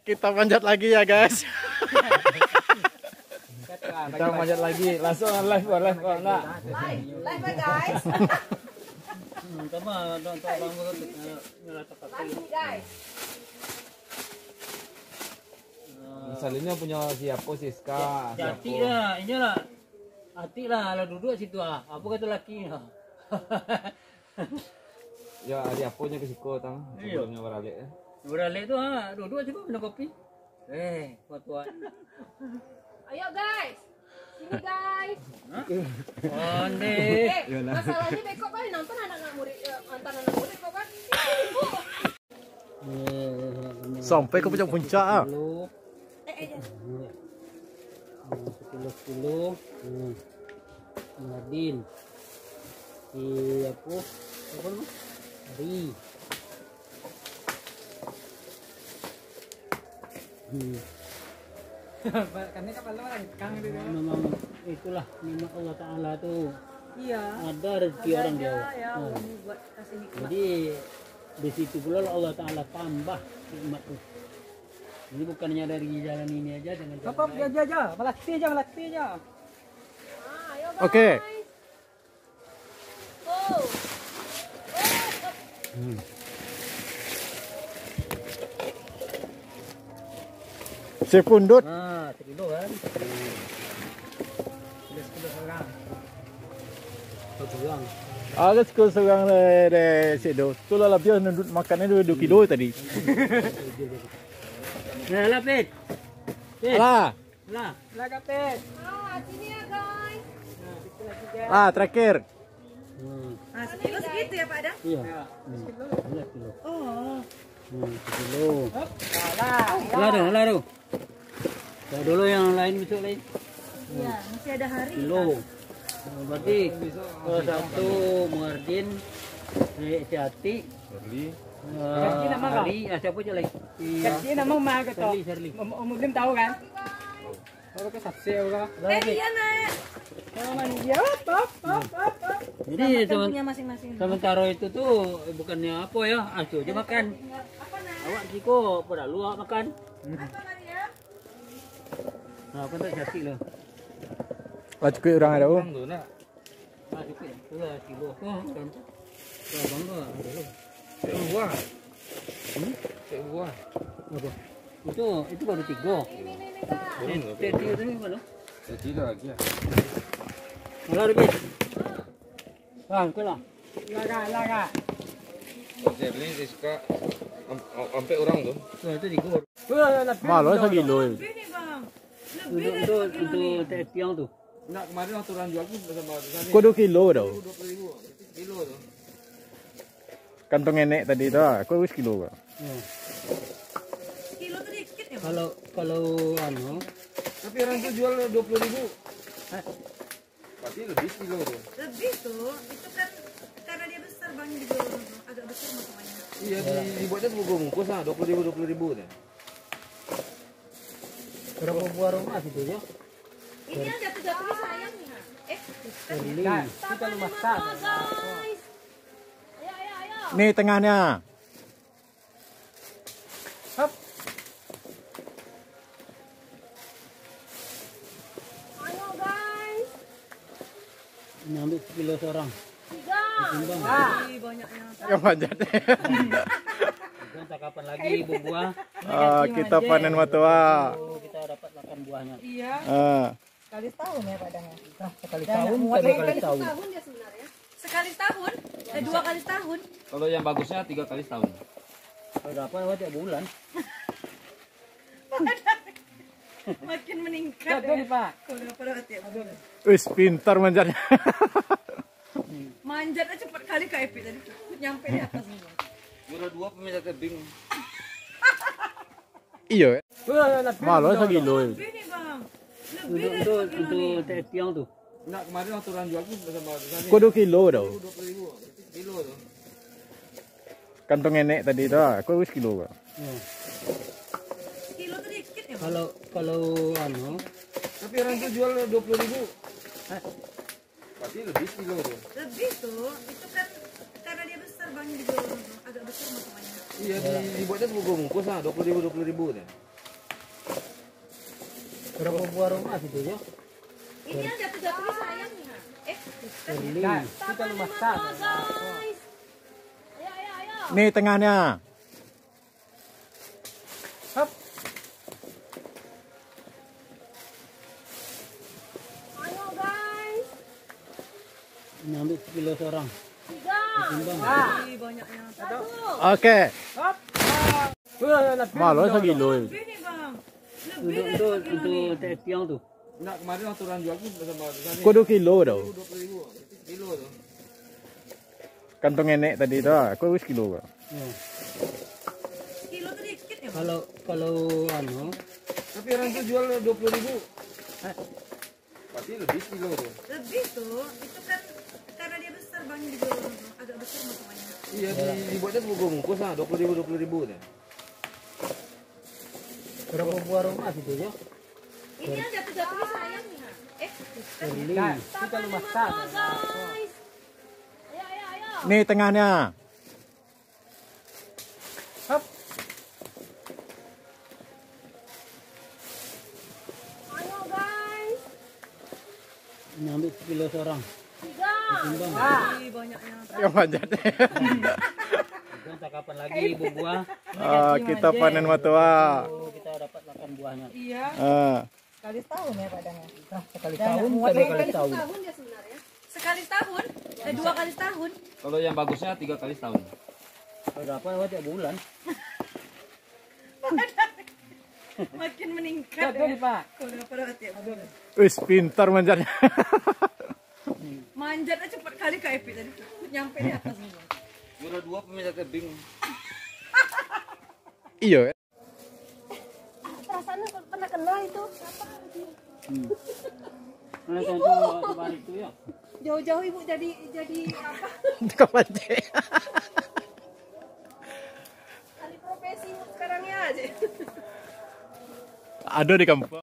Kita manjat lagi ya guys. Kita manjat lagi, langsung live kok enggak? Live guys. Lagi guys. Misalnya punya siapa Siska? Hati lah, ini lah. Hati lah, kalau duduk situ ah. Apa kata laki? Ya, ada apanya ke Siko tang? Sebelumnya beralih ya. Beralih tu ah, duduk aja minum kopi. Tuan. Ayo guys. Sini guys. Onde. Masalahnya beko kali nonton anak murid anak murid kok kan. Sampai ke puncak-puncak ah. Kilo. Nadin. Apa nama? Hari. Karena kapal orang kang itu. Memang itulah memang Allah Taala tuh Iya. ada rezeki orang dia. Ya, buat kasih nikmat. Jadi di situ pula Allah Taala tambah nikmat tuh. Ini bukannya dari jalan ini aja dengan jalan Bapak lain. aja, melati aja. Ayo guys. Oke. Oh. Si pundut. Nah, sekilo kan. 10 orang. Satu orang. Agak sekali seorang dari situ. Tu lah lebih nundut makannya 2 kilo tadi. Nah, lah Pet. Lah, Lah. Lah kapet. Sini ya guys. lah terakhir. Ah, sekilo segitu ya Pak Adam? Iya. 11 kilo. Oh. Sekilo. Lah. Lah tu. Tahu dulu yang lain besok lain. Iya, masih ada hari. Kilo. Berarti satu Muardin, si Hati, Hari, siapa aja lagi? Kecil nama mah kata. Shirley. Muslim tahu kan? Kalau ke saksi orang. Iya nak. Mana dia? Hop. Jadi Punya masing-masing. sementara itu tuh bukannya apa ya, asyik aja makan. Apa nak? Awak Ciko pada luar makan. Apa Maria? Nah, apa tak Hati lah. Lah cukup orang ada. Orang tu nak. Ah, cukup. Itulah kilo. Oh, kan. Bangga ada lu. Cek buah. Cek buah. Apa? Itu baru 3. Ini kak. Belum tu. Tadi itu mana? Jadi lagi ya. Malah lebih. Bang, kelah. Laga. Saya beli Siska sampai orang tu. Tuh, itu digor. Malu 1 kilo. Ini bang. Untuk teh tiang tuh. Nak kemarin waktu orang jual pun sama sana. Kau 2 kilo dah. 20.000 kilo tu. Kantong nenek tadi tu. Kau 1 kilo. Kilo tuh dikit ya bang. Kalau anu, Tapi orang tu jual 20.000. Pasti lebih kilo tu. Lebih tuh. Itu kan karena dia besar bang dijual agak besar makanya. Iya, dibuatnya bungkus lah 20.000 tu. berapa buah rumah situ ya? Ini yang jatuh-jatuhnya sayang nih. Beli. Kita lu masak. Guys. Ayo. Nih tengahnya. Ayo guys. Ini ambil sekilo seorang. 3. Banyaknya. Yang manjat. Entah kapan lagi buah. Kita panen matua. Kita dapat makan buahnya. Iya. Sekali setahun ya padahal. Sekali tahun, dua kali tahun. Setahun dia sebenarnya. Sekali setahun. 2 kali setahun. Kalau yang bagusnya 3 kali setahun. Kalau dapat lewat tiap bulan. Makin meningkat. Jadi Pak. Kalau dapat ya. Wis pintar manjatnya. Manjatnya cepat kali Kak Epi tadi. Nyampe di atas semua. Jual 2 pemirsa tebing. Iya. Malu 1 kilo. Lebih nih bang. Lebih dari Untuk teh tiang tuh. Nak kemarin waktu orang jual pun sama sana. Kau 2 kilo dah. 20.000 kilo tu. Kantong nenek tadi tu. Kau 1 kilo. kilo tuh dikit ya bang. Kalau anu, Tapi orang tu jual 20.000. Pasti lebih kilo tu. Lebih tuh. Itu kan karena dia besar bang dijual agak besar makanya. Iya, dibuatnya bungkus lah 20.000 tu. Berapa buah rumah situ ya? Ini yang jatuh-jatuhnya sayang nih. Beli. Kita lu masak. Guys. Ayo, ayo, ayo. Nih tengahnya. Ayo guys. Ini ambil sekilo seorang. 3. Timbang. Ih, banyaknya. 1. Oke. Lebih. Malu segilo. Lebih nih bang. Lebih dari Untuk sekilo nih. untuk teh piang tuh. Enggak, kemarin waktu orang jual pun sama sana. Kudu kilo dah. 20.000 kilo tuh. Kantong enek tadi tu. Aku wis kilo. Ya. Kilo tuh dikit ya bang. Kalau anu Tapi orang tuh jual 20.000. Pasti lebih kilo tuh. Lebih tuh. Itu kan karena dia besar bang dijual agak besar potongannya. Iya, dibuatnya bungkus lah 20.000 deh. berapa buah rumah situ ya? Ini yang jatuh-jatuhnya sayang nih. Beli. Kita lu masak. Guys. Ayo, ayo, ayo. Nih tengahnya. Ayo guys. Ini ambil sekilo seorang. 3. Timbang. Ih, banyaknya. Yang panjat. Entah kapan lagi buah. Kita panen matua. Oh, kita dapat makan buahnya. Iya. Sekali tahun ya padangnya. Sekali tahun, dua kali tahun. Tahun dia sebenarnya. Sekali tahun, 2 kali tahun. Kalau yang bagusnya 3 kali setahun. Berapa tiap bulan? Makin meningkat. Jadi Pak. Udah pada hati. Wis pintar manjatnya. Manjatnya cepat kali ke Epi tadi. Nyampe di atas nih. Bang. Juara 2 peminat tebing. Iya. Perasaannya pernah kenal itu. Mana contoh balik itu ya? Jauh-jauh ibu jadi apa? Kapan cek? Alih profesi sekarang ya aja. Ada di kampung.